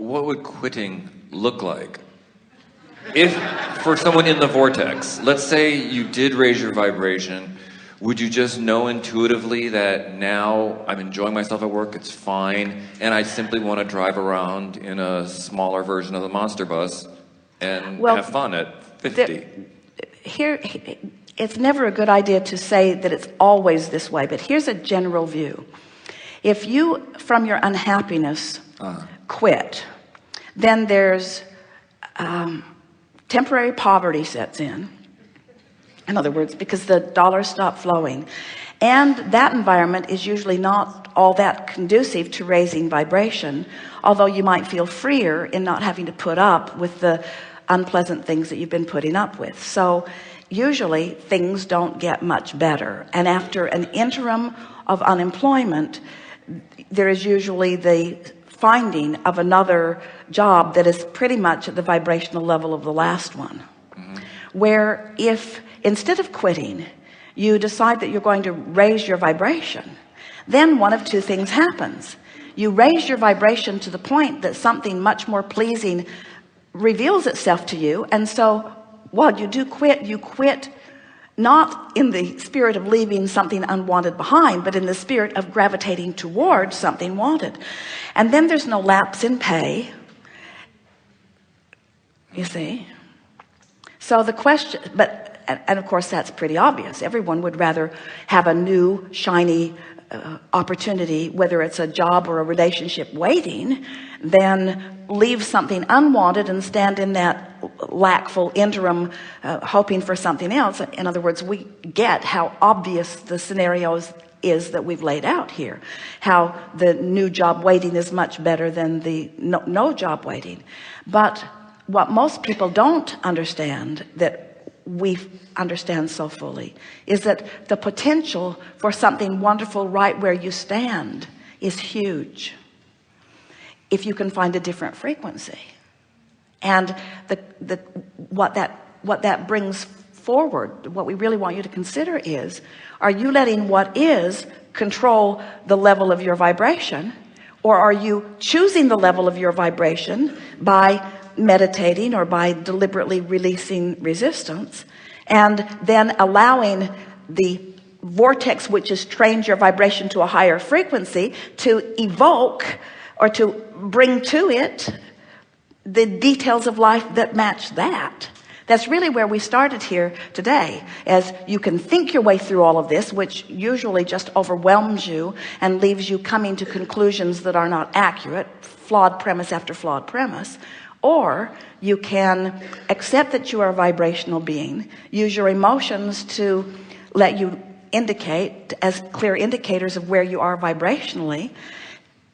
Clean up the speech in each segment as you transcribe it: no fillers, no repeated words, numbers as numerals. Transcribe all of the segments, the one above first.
what would quitting look like? If, for someone in the vortex, let's say you did raise your vibration, would you just know intuitively that now I'm enjoying myself at work, it's fine, and I simply want to drive around in a smaller version of the monster bus and have fun at 50? Here, it's never a good idea to say that it's always this way, but here's a general view. If you, from your unhappiness, quit, then there's temporary poverty sets in other words, because the dollars stop flowing, and that environment is usually not all that conducive to raising vibration, although you might feel freer in not having to put up with the unpleasant things that you've been putting up with. So usually things don't get much better, and after an interim of unemployment, there is usually the finding of another job that is pretty much at the vibrational level of the last one. Where if instead of quitting you decide that you're going to raise your vibration, then one of two things happens. You raise your vibration to the point that something much more pleasing reveals itself to you, and so while you do quit, you quit not in the spirit of leaving something unwanted behind, but in the spirit of gravitating towards something wanted. And then there's no lapse in pay, you see. So the question, and of course that's pretty obvious. Everyone would rather have a new shiny opportunity, whether it's a job or a relationship, waiting, than leave something unwanted and stand in that lackful interim hoping for something else. In other words, we get how obvious the scenarios is that we've laid out here, how the new job waiting is much better than the no job waiting. But what most people don't understand, that we understand so fully, is that the potential for something wonderful right where you stand is huge if you can find a different frequency. And what that brings forward, what we really want you to consider is, are you letting what is control the level of your vibration, or are you choosing the level of your vibration by meditating or by deliberately releasing resistance, and then allowing the vortex which has trained your vibration to a higher frequency to evoke or to bring to it the details of life that match that? That's really where we started here today, as you can think your way through all of this, which usually just overwhelms you and leaves you coming to conclusions that are not accurate, flawed premise after flawed premise. Or you can accept that you are a vibrational being, use your emotions to let you indicate as clear indicators of where you are vibrationally,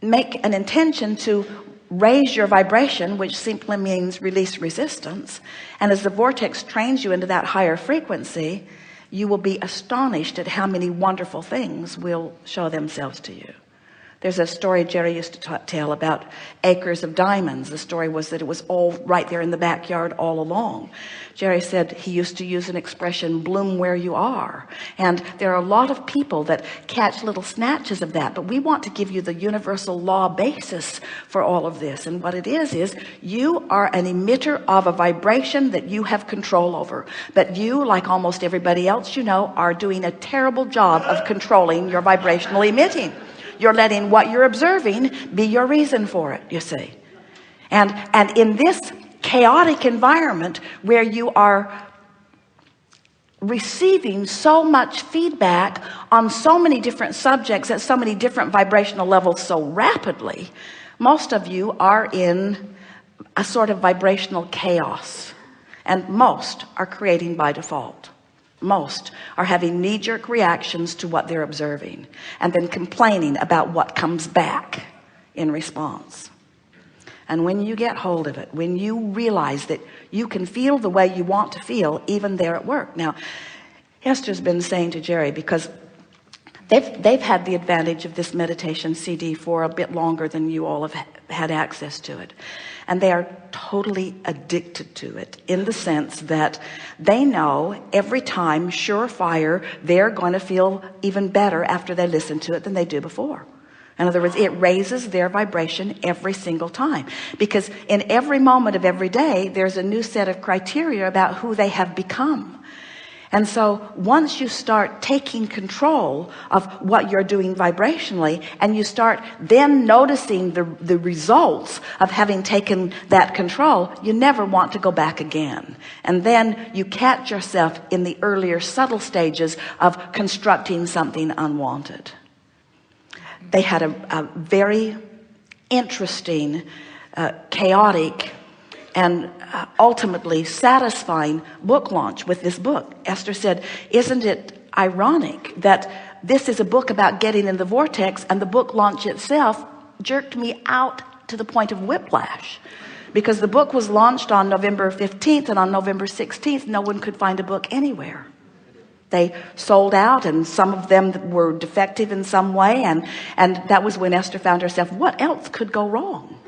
make an intention to raise your vibration, which simply means release resistance, and as the vortex trains you into that higher frequency, you will be astonished at how many wonderful things will show themselves to you. There's a story Jerry used to tell about acres of diamonds. The story was that it was all right there in the backyard all along. Jerry said he used to use an expression, bloom where you are. And there are a lot of people that catch little snatches of that, but we want to give you the universal law basis for all of this. And what it is you are an emitter of a vibration that you have control over. But you, like almost everybody else you know, are doing a terrible job of controlling your vibrational emitting. You're letting what you're observing be your reason for it, you see. And in this chaotic environment where you are receiving so much feedback on so many different subjects at so many different vibrational levels so rapidly, most of you are in a sort of vibrational chaos, and most are creating by default. Most are having knee-jerk reactions to what they're observing and then complaining about what comes back in response. And when you get hold of it, when you realize that you can feel the way you want to feel even there at work. Now, Esther's been saying to Jerry, because they've had the advantage of this meditation CD for a bit longer than you all have had access to it, and they are totally addicted to it, in the sense that they know every time, surefire, they're going to feel even better after they listen to it than they do before. In other words, it raises their vibration every single time, because in every moment of every day, there's a new set of criteria about who they have become. And so once you start taking control of what you're doing vibrationally, and you start then noticing the results of having taken that control, you never want to go back again. And then you catch yourself in the earlier subtle stages of constructing something unwanted. They had a very interesting, chaotic, and ultimately satisfying book launch with this book. Esther said, isn't it ironic that this is a book about getting in the vortex, and the book launch itself jerked me out to the point of whiplash, because the book was launched on November 15th, and on November 16th no one could find a book anywhere. They sold out, and some of them were defective in some way, and that was when Esther found herself, what else could go wrong?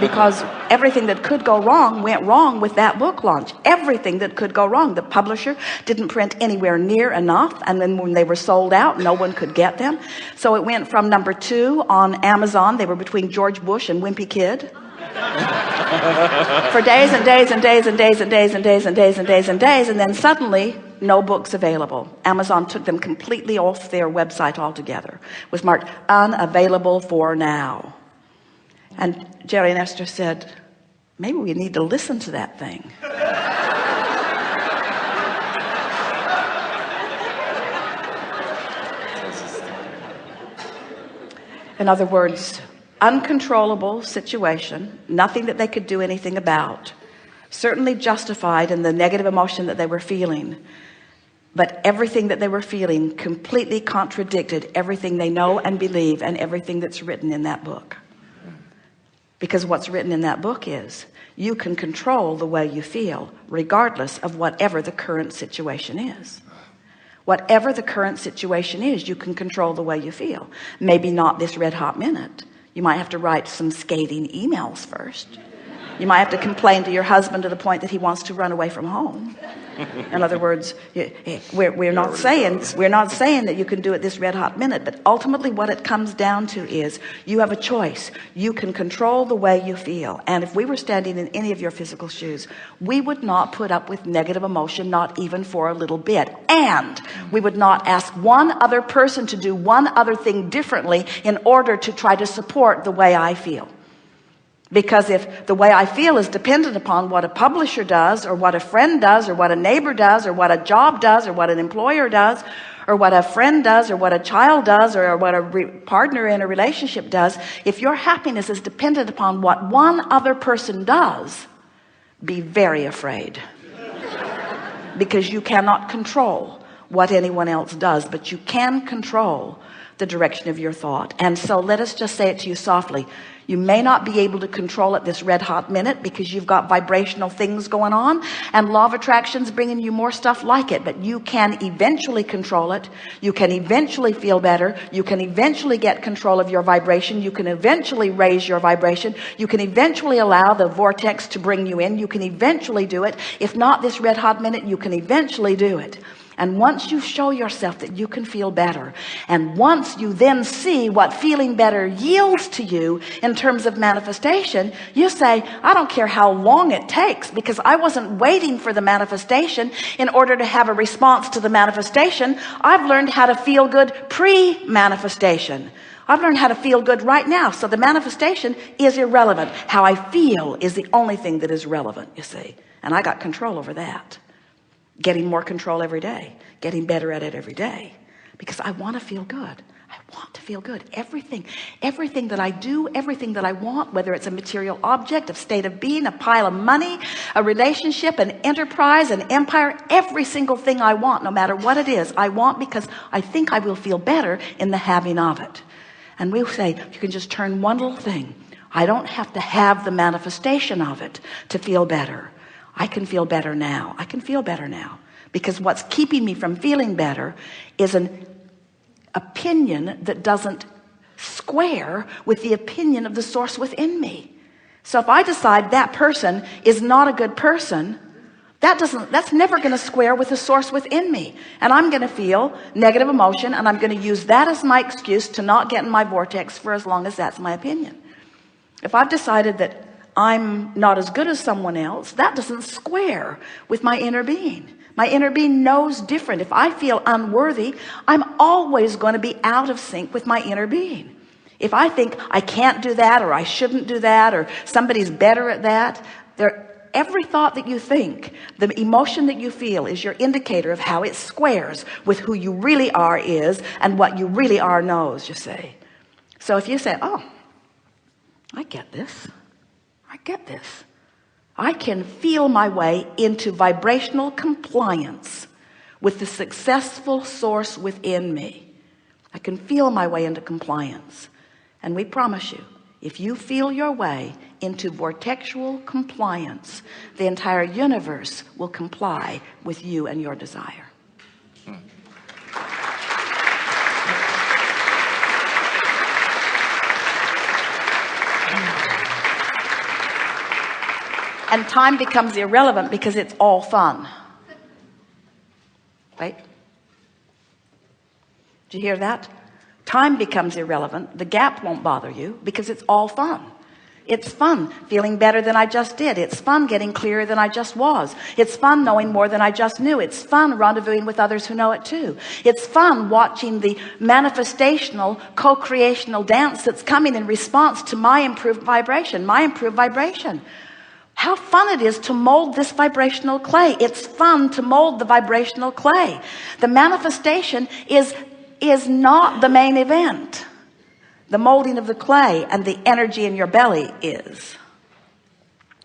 Because everything that could go wrong went wrong with that book launch. Everything that could go wrong. The publisher didn't print anywhere near enough, and then when they were sold out, no one could get them. So it went from number 2 on Amazon. They were between George Bush and Wimpy Kid for days and days and days and days and days and days and days and days and days, and then suddenly no books available. Amazon took them completely off their website altogether. It was marked unavailable for now. And Jerry and Esther said, maybe we need to listen to that thing. In other words, uncontrollable situation, nothing that they could do anything about, certainly justified in the negative emotion that they were feeling, but everything that they were feeling completely contradicted everything they know and believe and everything that's written in that book. Because what's written in that book is you can control the way you feel regardless of whatever the current situation is. Whatever the current situation is, you can control the way you feel. Maybe not this red hot minute. You might have to write some scathing emails first. You might have to complain to your husband to the point that he wants to run away from home. In other words, we're not saying that you can do it this red hot minute, but ultimately what it comes down to is you have a choice. You can control the way you feel. And if we were standing in any of your physical shoes, we would not put up with negative emotion, not even for a little bit. And we would not ask one other person to do one other thing differently in order to try to support the way I feel. Because if the way I feel is dependent upon what a publisher does, or what a friend does, or what a neighbor does, or what a job does, or what an employer does, or what a friend does, or what a child does, or what a partner in a relationship does, if your happiness is dependent upon what one other person does, be very afraid. Because you cannot control what anyone else does, but you can control the direction of your thought. And so let us just say it to you softly. You may not be able to control it this red hot minute because you've got vibrational things going on, and law of attraction's bringing you more stuff like it, but you can eventually control it. You can eventually feel better. You can eventually get control of your vibration. You can eventually raise your vibration. You can eventually allow the vortex to bring you in. You can eventually do it. If not this red hot minute, you can eventually do it. And once you show yourself that you can feel better, and once you then see what feeling better yields to you in terms of manifestation, you say, I don't care how long it takes, because I wasn't waiting for the manifestation in order to have a response to the manifestation. I've learned how to feel good pre-manifestation. I've learned how to feel good right now. So the manifestation is irrelevant. How I feel is the only thing that is relevant, you see. And I got control over that. Getting more control every day, getting better at it every day, because I want to feel good. I want to feel good. Everything that I do, everything that I want, whether it's a material object, a state of being, a pile of money, a relationship, an enterprise, an empire, every single thing I want, no matter what it is, I want because I think I will feel better in the having of it. And we'll say, you can just turn one little thing. I don't have to have the manifestation of it to feel better. I can feel better now. I can feel better now. Because what's keeping me from feeling better is an opinion that doesn't square with the opinion of the source within me. So if I decide that person is not a good person, That's never going to square with the source within me. And I'm going to feel negative emotion, and I'm going to use that as my excuse to not get in my vortex for as long as that's my opinion. If I've decided that I'm not as good as someone else, that doesn't square with my inner being. My inner being knows different. If I feel unworthy, I'm always going to be out of sync with my inner being. If I think I can't do that, or I shouldn't do that, or somebody's better at that, every thought that you think, the emotion that you feel, is your indicator of how it squares with who you really are and what you really are knows, you see. So if you say, oh, I get this. I can feel my way into vibrational compliance with the successful source within me. I can feel my way into compliance. And we promise you, if you feel your way into vortexual compliance, the entire universe will comply with you and your desire. And time becomes irrelevant because it's all fun. Right? Did you hear that? Time becomes irrelevant. The gap won't bother you because it's all fun. It's fun feeling better than I just did. It's fun getting clearer than I just was. It's fun knowing more than I just knew. It's fun rendezvousing with others who know it too. It's fun watching the manifestational, co-creational dance that's coming in response to my improved vibration. How fun it is to mold this vibrational clay. It's fun to mold the vibrational clay. The manifestation is not the main event. The molding of the clay and the energy in your belly is.